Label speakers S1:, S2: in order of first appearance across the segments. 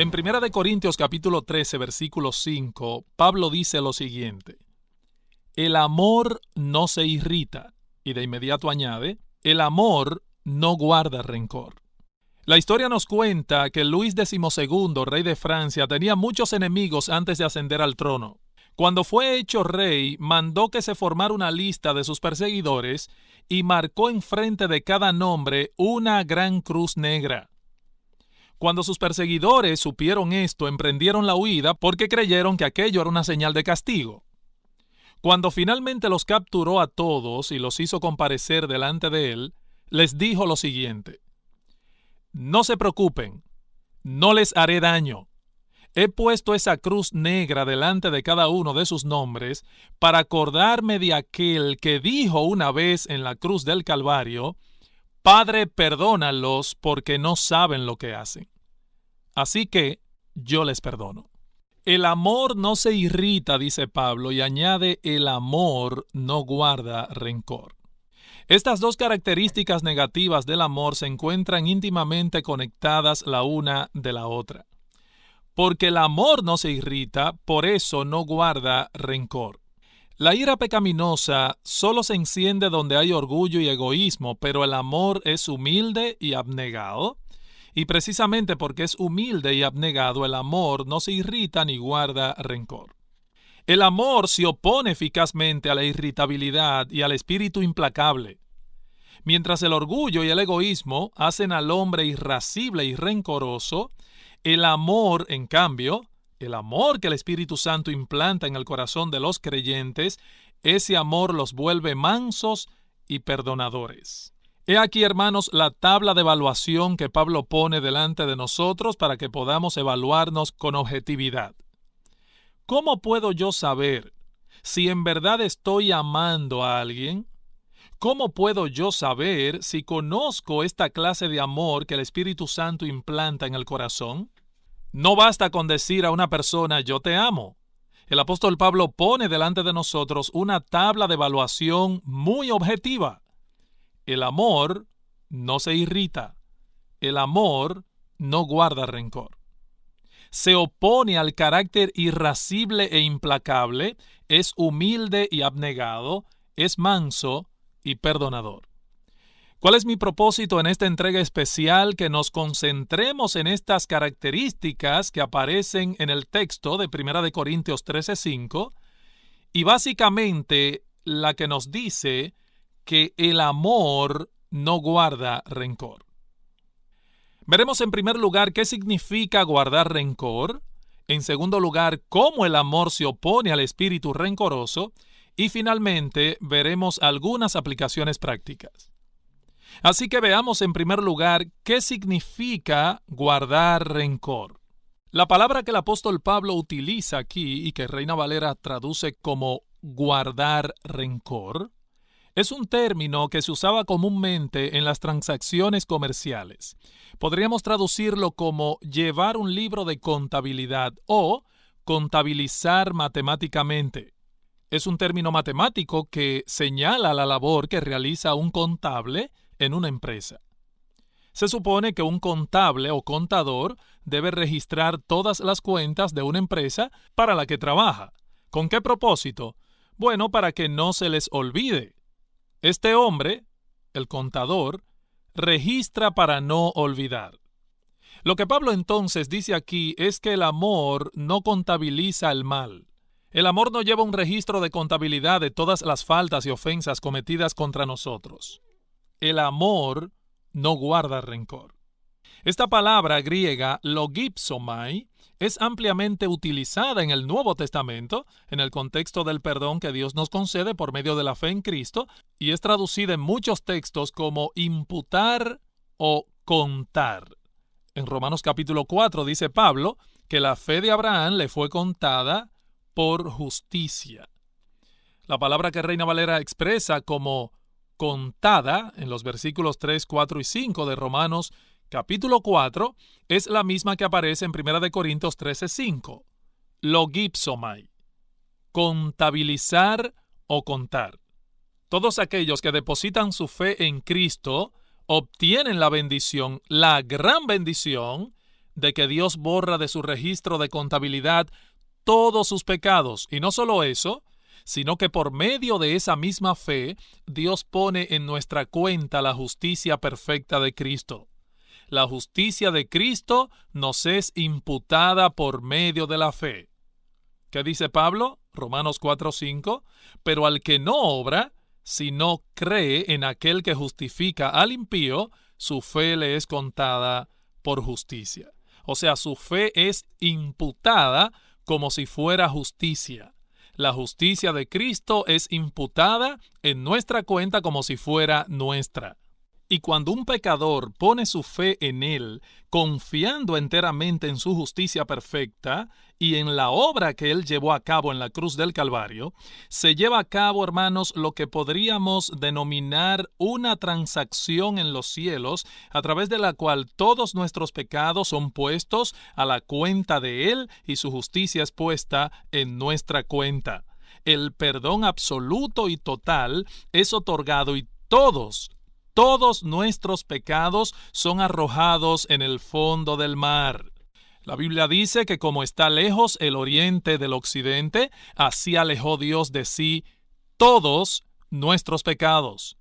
S1: En 1 Corintios capítulo 13, versículo 5, Pablo dice lo siguiente: el amor no se irrita, y de inmediato añade, el amor no guarda rencor. La historia nos cuenta que Luis XII, rey de Francia, tenía muchos enemigos antes de ascender al trono. Cuando fue hecho rey, mandó que se formara una lista de sus perseguidores y marcó enfrente de cada nombre una gran cruz negra. Cuando sus perseguidores supieron esto, emprendieron la huida porque creyeron que aquello era una señal de castigo. Cuando finalmente los capturó a todos y los hizo comparecer delante de él, les dijo lo siguiente: no se preocupen, no les haré daño. He puesto esa cruz negra delante de cada uno de sus nombres para acordarme de aquel que dijo una vez en la cruz del Calvario: Padre, perdónalos porque no saben lo que hacen. Así que yo les perdono. El amor no se irrita, dice Pablo, y añade, el amor no guarda rencor. Estas dos características negativas del amor se encuentran íntimamente conectadas la una de la otra. Porque el amor no se irrita, por eso no guarda rencor. La ira pecaminosa solo se enciende donde hay orgullo y egoísmo, pero el amor es humilde y abnegado. Y precisamente porque es humilde y abnegado, el amor no se irrita ni guarda rencor. El amor se opone eficazmente a la irritabilidad y al espíritu implacable. Mientras el orgullo y el egoísmo hacen al hombre irascible y rencoroso, el amor, en cambio, el amor que el Espíritu Santo implanta en el corazón de los creyentes, ese amor los vuelve mansos y perdonadores. He aquí, hermanos, la tabla de evaluación que Pablo pone delante de nosotros para que podamos evaluarnos con objetividad. ¿Cómo puedo yo saber si en verdad estoy amando a alguien? ¿Cómo puedo yo saber si conozco esta clase de amor que el Espíritu Santo implanta en el corazón? No basta con decir a una persona, yo te amo. El apóstol Pablo pone delante de nosotros una tabla de evaluación muy objetiva. El amor no se irrita. El amor no guarda rencor. Se opone al carácter irascible e implacable, es humilde y abnegado, es manso y perdonador. ¿Cuál es mi propósito en esta entrega especial? Que nos concentremos en estas características que aparecen en el texto de 1 Corintios 13:5 y básicamente la que nos dice que el amor no guarda rencor. Veremos en primer lugar qué significa guardar rencor, en segundo lugar cómo el amor se opone al espíritu rencoroso y finalmente veremos algunas aplicaciones prácticas. Así que veamos en primer lugar qué significa guardar rencor. La palabra que el apóstol Pablo utiliza aquí y que Reina Valera traduce como guardar rencor es un término que se usaba comúnmente en las transacciones comerciales. Podríamos traducirlo como llevar un libro de contabilidad o contabilizar matemáticamente. Es un término matemático que señala la labor que realiza un contable en una empresa. Se supone que un contable o contador debe registrar todas las cuentas de una empresa para la que trabaja. ¿Con qué propósito? Bueno, para que no se les olvide. Este hombre, el contador, registra para no olvidar. Lo que Pablo entonces dice aquí es que el amor no contabiliza el mal. El amor no lleva un registro de contabilidad de todas las faltas y ofensas cometidas contra nosotros. El amor no guarda rencor. Esta palabra griega, logipsomai, es ampliamente utilizada en el Nuevo Testamento en el contexto del perdón que Dios nos concede por medio de la fe en Cristo y es traducida en muchos textos como imputar o contar. En Romanos capítulo 4 dice Pablo que la fe de Abraham le fue contada por justicia. La palabra que Reina Valera expresa como contada en los versículos 3, 4 y 5 de Romanos capítulo 4 es la misma que aparece en 1 Corintios 13:5. Logipsomai. Contabilizar o contar. Todos aquellos que depositan su fe en Cristo obtienen la bendición, la gran bendición de que Dios borra de su registro de contabilidad todos sus pecados. Y no solo eso, sino que por medio de esa misma fe, Dios pone en nuestra cuenta la justicia perfecta de Cristo. La justicia de Cristo nos es imputada por medio de la fe. ¿Qué dice Pablo? Romanos 4:5. Pero al que no obra, sino cree en aquel que justifica al impío, su fe le es contada por justicia. O sea, su fe es imputada como si fuera justicia. La justicia de Cristo es imputada en nuestra cuenta como si fuera nuestra. Y cuando un pecador pone su fe en Él, confiando enteramente en su justicia perfecta y en la obra que Él llevó a cabo en la cruz del Calvario, se lleva a cabo, hermanos, lo que podríamos denominar una transacción en los cielos, a través de la cual todos nuestros pecados son puestos a la cuenta de Él y su justicia es puesta en nuestra cuenta. El perdón absoluto y total es otorgado y todos nuestros pecados son arrojados en el fondo del mar. La Biblia dice que como está lejos el oriente del occidente, así alejó Dios de sí todos nuestros pecados.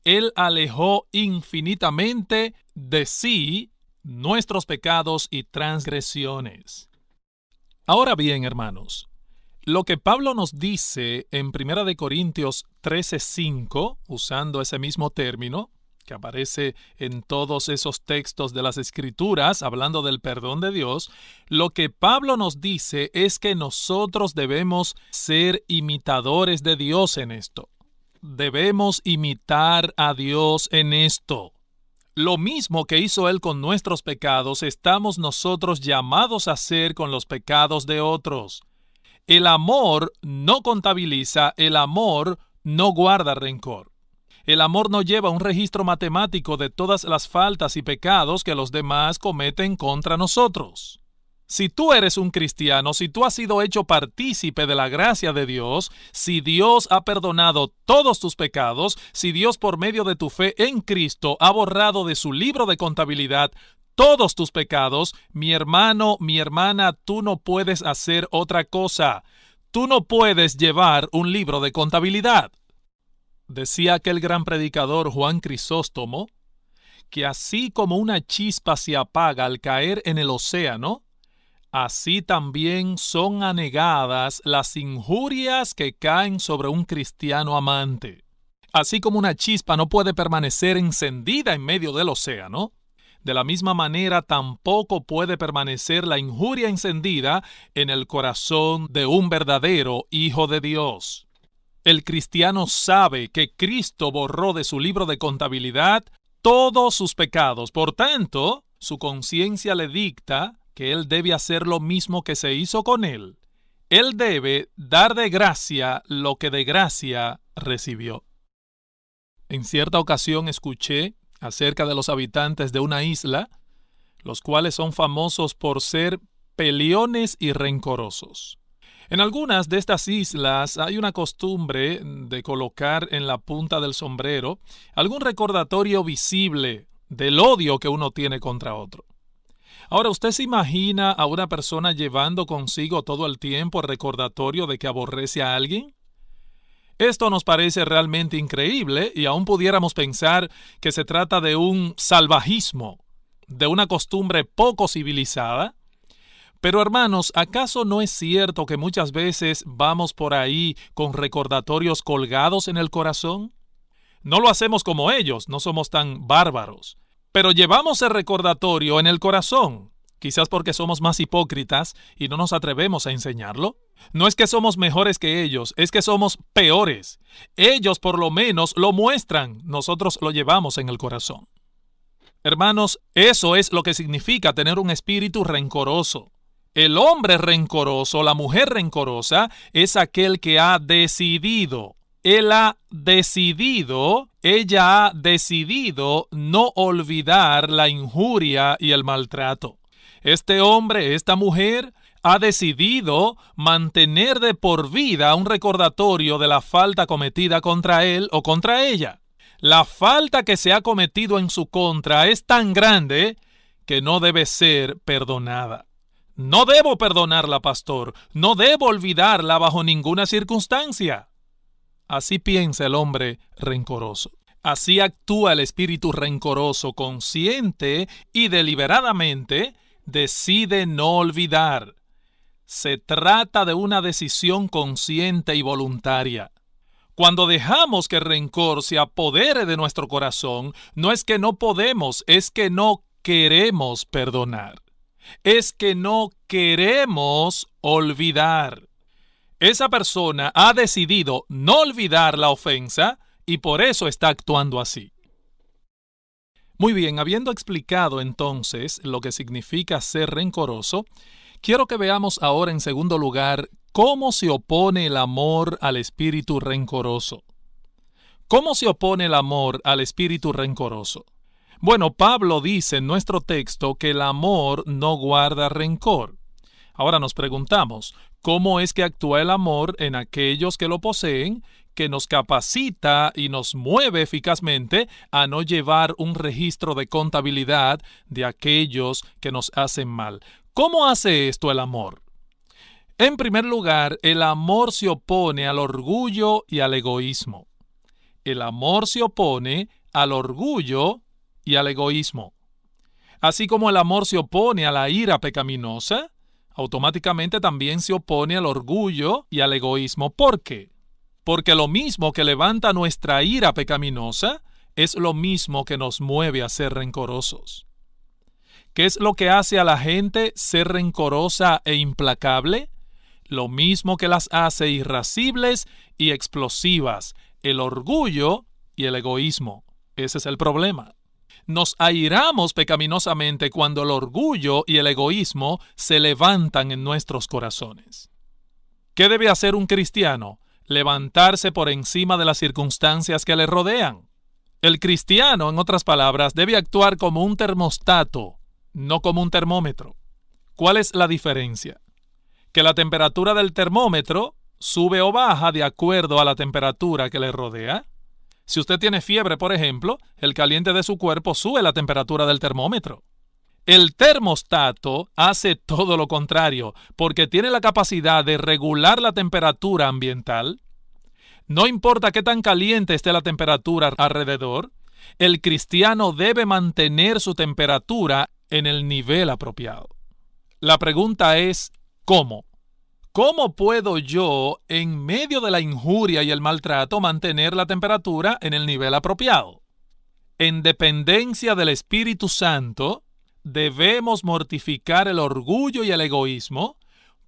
S1: Él alejó infinitamente de sí nuestros pecados y transgresiones. Ahora bien, hermanos, lo que Pablo nos dice en 1 Corintios 13:5, usando ese mismo término, que aparece en todos esos textos de las Escrituras, hablando del perdón de Dios, lo que Pablo nos dice es que nosotros debemos ser imitadores de Dios en esto. Debemos imitar a Dios en esto. Lo mismo que hizo Él con nuestros pecados, estamos nosotros llamados a hacer con los pecados de otros. El amor no contabiliza, el amor no guarda rencor. El amor no lleva un registro matemático de todas las faltas y pecados que los demás cometen contra nosotros. Si tú eres un cristiano, si tú has sido hecho partícipe de la gracia de Dios, si Dios ha perdonado todos tus pecados, si Dios por medio de tu fe en Cristo ha borrado de su libro de contabilidad todos tus pecados, mi hermano, mi hermana, tú no puedes hacer otra cosa. Tú no puedes llevar un libro de contabilidad. Decía aquel gran predicador Juan Crisóstomo que así como una chispa se apaga al caer en el océano, así también son anegadas las injurias que caen sobre un cristiano amante. Así como una chispa no puede permanecer encendida en medio del océano, de la misma manera tampoco puede permanecer la injuria encendida en el corazón de un verdadero hijo de Dios. El cristiano sabe que Cristo borró de su libro de contabilidad todos sus pecados. Por tanto, su conciencia le dicta que él debe hacer lo mismo que se hizo con él. Él debe dar de gracia lo que de gracia recibió. En cierta ocasión escuché acerca de los habitantes de una isla, los cuales son famosos por ser peleones y rencorosos. En algunas de estas islas hay una costumbre de colocar en la punta del sombrero algún recordatorio visible del odio que uno tiene contra otro. Ahora, ¿usted se imagina a una persona llevando consigo todo el tiempo el recordatorio de que aborrece a alguien? Esto nos parece realmente increíble y aún pudiéramos pensar que se trata de un salvajismo, de una costumbre poco civilizada. Pero hermanos, ¿acaso no es cierto que muchas veces vamos por ahí con recordatorios colgados en el corazón? No lo hacemos como ellos, no somos tan bárbaros, pero llevamos el recordatorio en el corazón. Quizás porque somos más hipócritas y no nos atrevemos a enseñarlo. No es que somos mejores que ellos, es que somos peores. Ellos por lo menos lo muestran, nosotros lo llevamos en el corazón. Hermanos, eso es lo que significa tener un espíritu rencoroso. El hombre rencoroso, la mujer rencorosa, es aquel que ha decidido. Él ha decidido, ella ha decidido no olvidar la injuria y el maltrato. Este hombre, esta mujer, ha decidido mantener de por vida un recordatorio de la falta cometida contra él o contra ella. La falta que se ha cometido en su contra es tan grande que no debe ser perdonada. No debo perdonarla, pastor. No debo olvidarla bajo ninguna circunstancia. Así piensa el hombre rencoroso. Así actúa el espíritu rencoroso, consciente y deliberadamente decide no olvidar. Se trata de una decisión consciente y voluntaria. Cuando dejamos que el rencor se apodere de nuestro corazón, no es que no podemos, es que no queremos perdonar. Es que no queremos olvidar. Esa persona ha decidido no olvidar la ofensa y por eso está actuando así. Muy bien, habiendo explicado entonces lo que significa ser rencoroso, quiero que veamos ahora en segundo lugar cómo se opone el amor al espíritu rencoroso. ¿Cómo se opone el amor al espíritu rencoroso? Bueno, Pablo dice en nuestro texto que el amor no guarda rencor. Ahora nos preguntamos, ¿cómo es que actúa el amor en aquellos que lo poseen, que nos capacita y nos mueve eficazmente a no llevar un registro de contabilidad de aquellos que nos hacen mal? ¿Cómo hace esto el amor? En primer lugar, el amor se opone al orgullo y al egoísmo. El amor se opone al orgullo y al egoísmo. Así como el amor se opone a la ira pecaminosa, automáticamente también se opone al orgullo y al egoísmo. ¿Por qué? Porque lo mismo que levanta nuestra ira pecaminosa es lo mismo que nos mueve a ser rencorosos. ¿Qué es lo que hace a la gente ser rencorosa e implacable? Lo mismo que las hace irascibles y explosivas, el orgullo y el egoísmo. Ese es el problema. Nos airamos pecaminosamente cuando el orgullo y el egoísmo se levantan en nuestros corazones. ¿Qué debe hacer un cristiano? Levantarse por encima de las circunstancias que le rodean. El cristiano, en otras palabras, debe actuar como un termostato, no como un termómetro. ¿Cuál es la diferencia? Que la temperatura del termómetro sube o baja de acuerdo a la temperatura que le rodea. Si usted tiene fiebre, por ejemplo, el caliente de su cuerpo sube la temperatura del termómetro. El termostato hace todo lo contrario, porque tiene la capacidad de regular la temperatura ambiental. No importa qué tan caliente esté la temperatura alrededor, el cristiano debe mantener su temperatura en el nivel apropiado. La pregunta es, ¿cómo? ¿Cómo puedo yo, en medio de la injuria y el maltrato, mantener la temperatura en el nivel apropiado? En dependencia del Espíritu Santo, debemos mortificar el orgullo y el egoísmo,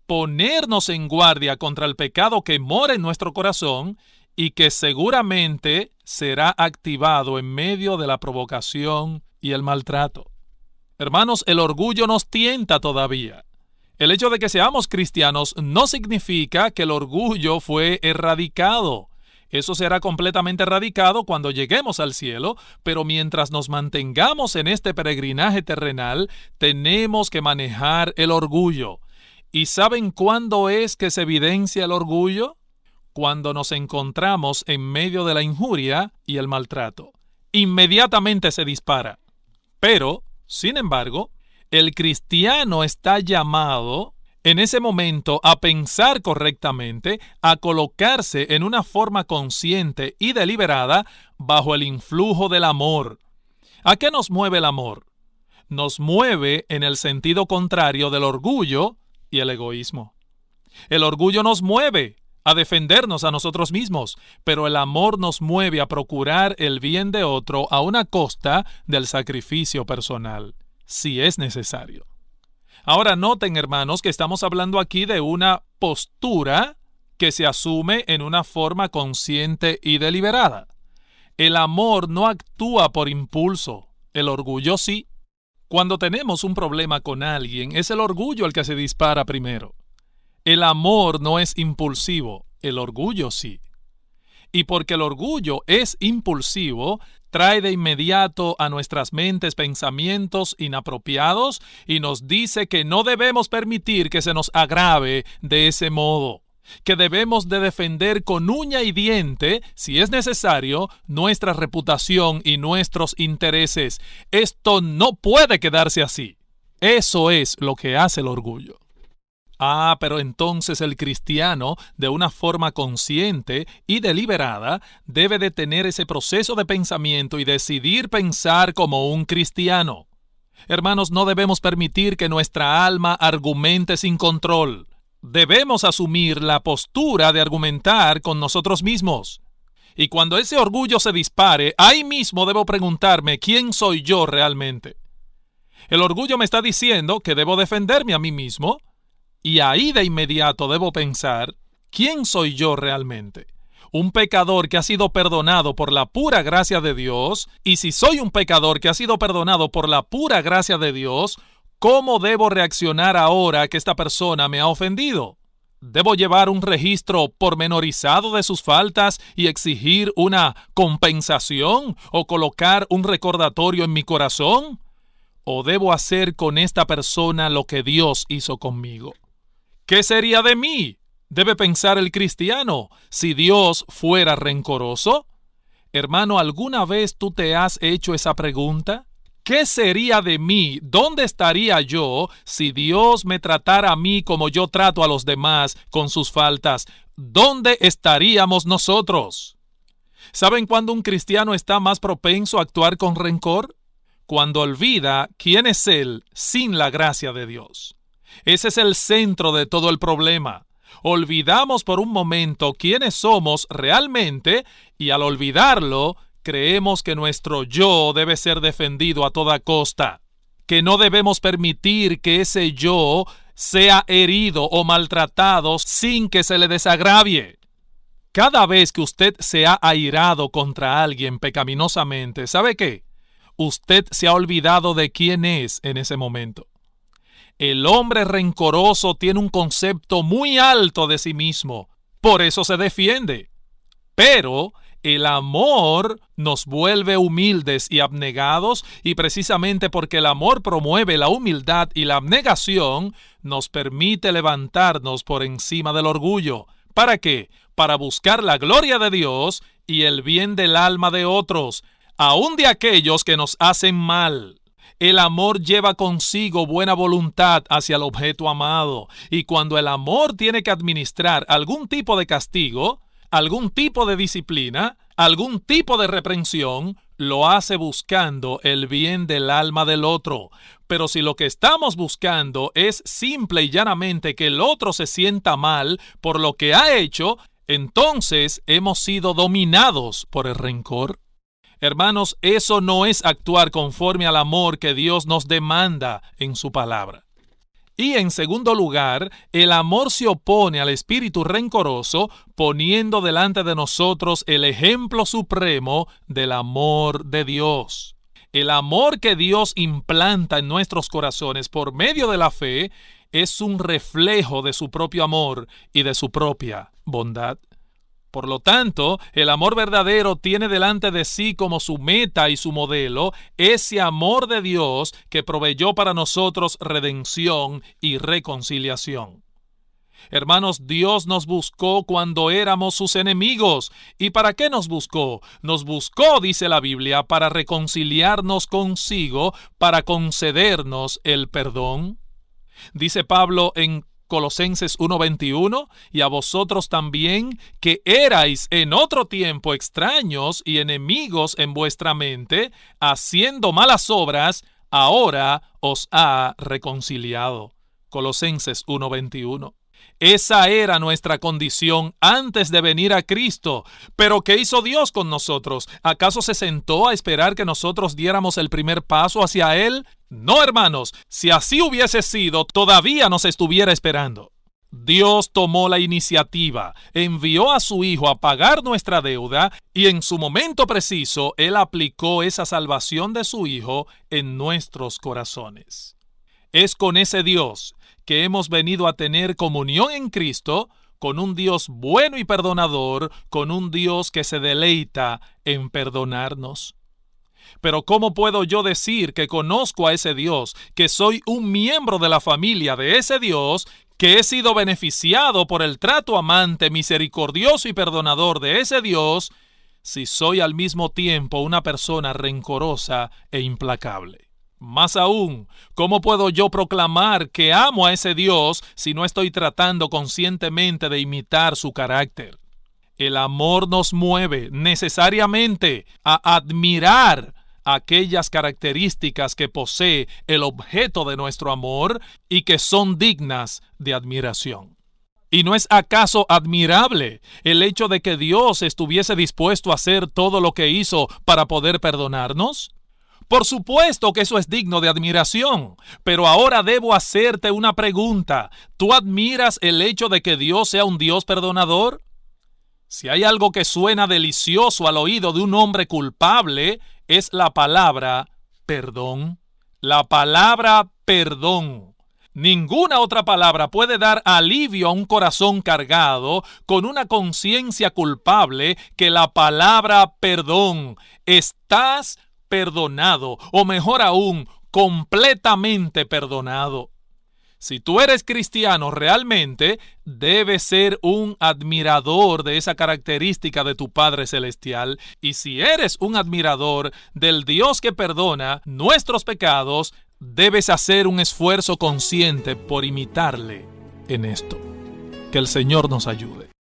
S1: ponernos en guardia contra el pecado que mora en nuestro corazón y que seguramente será activado en medio de la provocación y el maltrato. Hermanos, el orgullo nos tienta todavía. El hecho de que seamos cristianos no significa que el orgullo fue erradicado. Eso será completamente erradicado cuando lleguemos al cielo, pero mientras nos mantengamos en este peregrinaje terrenal, tenemos que manejar el orgullo. ¿Y saben cuándo es que se evidencia el orgullo? Cuando nos encontramos en medio de la injuria y el maltrato. Inmediatamente se dispara. Pero, sin embargo, el cristiano está llamado en ese momento a pensar correctamente, a colocarse en una forma consciente y deliberada bajo el influjo del amor. ¿A qué nos mueve el amor? Nos mueve en el sentido contrario del orgullo y el egoísmo. El orgullo nos mueve a defendernos a nosotros mismos, pero el amor nos mueve a procurar el bien de otro a una costa del sacrificio personal, si es necesario. Ahora noten, hermanos, que estamos hablando aquí de una postura que se asume en una forma consciente y deliberada. El amor no actúa por impulso, el orgullo sí. Cuando tenemos un problema con alguien, es el orgullo el que se dispara primero. El amor no es impulsivo, el orgullo sí. Y porque el orgullo es impulsivo, trae de inmediato a nuestras mentes pensamientos inapropiados y nos dice que no debemos permitir que se nos agrave de ese modo. que debemos de defender con uña y diente, si es necesario, nuestra reputación y nuestros intereses. Esto no puede quedarse así. Eso es lo que hace el orgullo. Pero entonces el cristiano, de una forma consciente y deliberada, debe de tener ese proceso de pensamiento y decidir pensar como un cristiano. Hermanos, no debemos permitir que nuestra alma argumente sin control. Debemos asumir la postura de argumentar con nosotros mismos. Y cuando ese orgullo se dispare, ahí mismo debo preguntarme quién soy yo realmente. El orgullo me está diciendo que debo defenderme a mí mismo, y ahí de inmediato debo pensar, ¿quién soy yo realmente? Un pecador que ha sido perdonado por la pura gracia de Dios, y si soy un pecador que ha sido perdonado por la pura gracia de Dios, ¿cómo debo reaccionar ahora que esta persona me ha ofendido? ¿Debo llevar un registro pormenorizado de sus faltas y exigir una compensación o colocar un recordatorio en mi corazón? ¿O debo hacer con esta persona lo que Dios hizo conmigo? ¿Qué sería de mí? Debe pensar el cristiano, si Dios fuera rencoroso. Hermano, ¿alguna vez tú te has hecho esa pregunta? ¿Qué sería de mí? ¿Dónde estaría yo si Dios me tratara a mí como yo trato a los demás con sus faltas? ¿Dónde estaríamos nosotros? ¿Saben cuándo un cristiano está más propenso a actuar con rencor? Cuando olvida quién es él sin la gracia de Dios. Ese es el centro de todo el problema. Olvidamos por un momento quiénes somos realmente y al olvidarlo, creemos que nuestro yo debe ser defendido a toda costa, que no debemos permitir que ese yo sea herido o maltratado sin que se le desagravie. Cada vez que usted se ha airado contra alguien pecaminosamente, ¿sabe qué? Usted se ha olvidado de quién es en ese momento. El hombre rencoroso tiene un concepto muy alto de sí mismo, por eso se defiende. Pero el amor nos vuelve humildes y abnegados, y precisamente porque el amor promueve la humildad y la abnegación, nos permite levantarnos por encima del orgullo. ¿Para qué? Para buscar la gloria de Dios y el bien del alma de otros, aun de aquellos que nos hacen mal. El amor lleva consigo buena voluntad hacia el objeto amado, y cuando el amor tiene que administrar algún tipo de castigo, algún tipo de disciplina, algún tipo de reprensión, lo hace buscando el bien del alma del otro. Pero si lo que estamos buscando es simple y llanamente que el otro se sienta mal por lo que ha hecho, entonces hemos sido dominados por el rencor. Hermanos, eso no es actuar conforme al amor que Dios nos demanda en su palabra. Y en segundo lugar, el amor se opone al espíritu rencoroso, poniendo delante de nosotros el ejemplo supremo del amor de Dios. El amor que Dios implanta en nuestros corazones por medio de la fe es un reflejo de su propio amor y de su propia bondad. Por lo tanto, el amor verdadero tiene delante de sí como su meta y su modelo ese amor de Dios que proveyó para nosotros redención y reconciliación. Hermanos, Dios nos buscó cuando éramos sus enemigos. ¿Y para qué nos buscó? Nos buscó, dice la Biblia, para reconciliarnos consigo, para concedernos el perdón. Dice Pablo en Colosenses 1:21, y a vosotros también, que erais en otro tiempo extraños y enemigos en vuestra mente, haciendo malas obras, ahora os ha reconciliado. Colosenses 1:21. Esa era nuestra condición antes de venir a Cristo. Pero ¿qué hizo Dios con nosotros? ¿Acaso se sentó a esperar que nosotros diéramos el primer paso hacia Él? No, hermanos, si así hubiese sido, todavía nos estuviera esperando. Dios tomó la iniciativa, envió a su Hijo a pagar nuestra deuda y en su momento preciso, Él aplicó esa salvación de su Hijo en nuestros corazones. Es con ese Dios que hemos venido a tener comunión en Cristo, con un Dios bueno y perdonador, con un Dios que se deleita en perdonarnos. Pero ¿cómo puedo yo decir que conozco a ese Dios, que soy un miembro de la familia de ese Dios, que he sido beneficiado por el trato amante, misericordioso y perdonador de ese Dios, si soy al mismo tiempo una persona rencorosa e implacable? Más aún, ¿cómo puedo yo proclamar que amo a ese Dios si no estoy tratando conscientemente de imitar su carácter? El amor nos mueve necesariamente a admirar aquellas características que posee el objeto de nuestro amor y que son dignas de admiración. ¿Y no es acaso admirable el hecho de que Dios estuviese dispuesto a hacer todo lo que hizo para poder perdonarnos? Por supuesto que eso es digno de admiración, pero ahora debo hacerte una pregunta. ¿Tú admiras el hecho de que Dios sea un Dios perdonador? Si hay algo que suena delicioso al oído de un hombre culpable, es la palabra perdón. La palabra perdón. Ninguna otra palabra puede dar alivio a un corazón cargado con una conciencia culpable que la palabra perdón. Estás perdonado, o mejor aún, completamente perdonado. Si tú eres cristiano realmente, debes ser un admirador de esa característica de tu Padre Celestial. Y si eres un admirador del Dios que perdona nuestros pecados, debes hacer un esfuerzo consciente por imitarle en esto. Que el Señor nos ayude.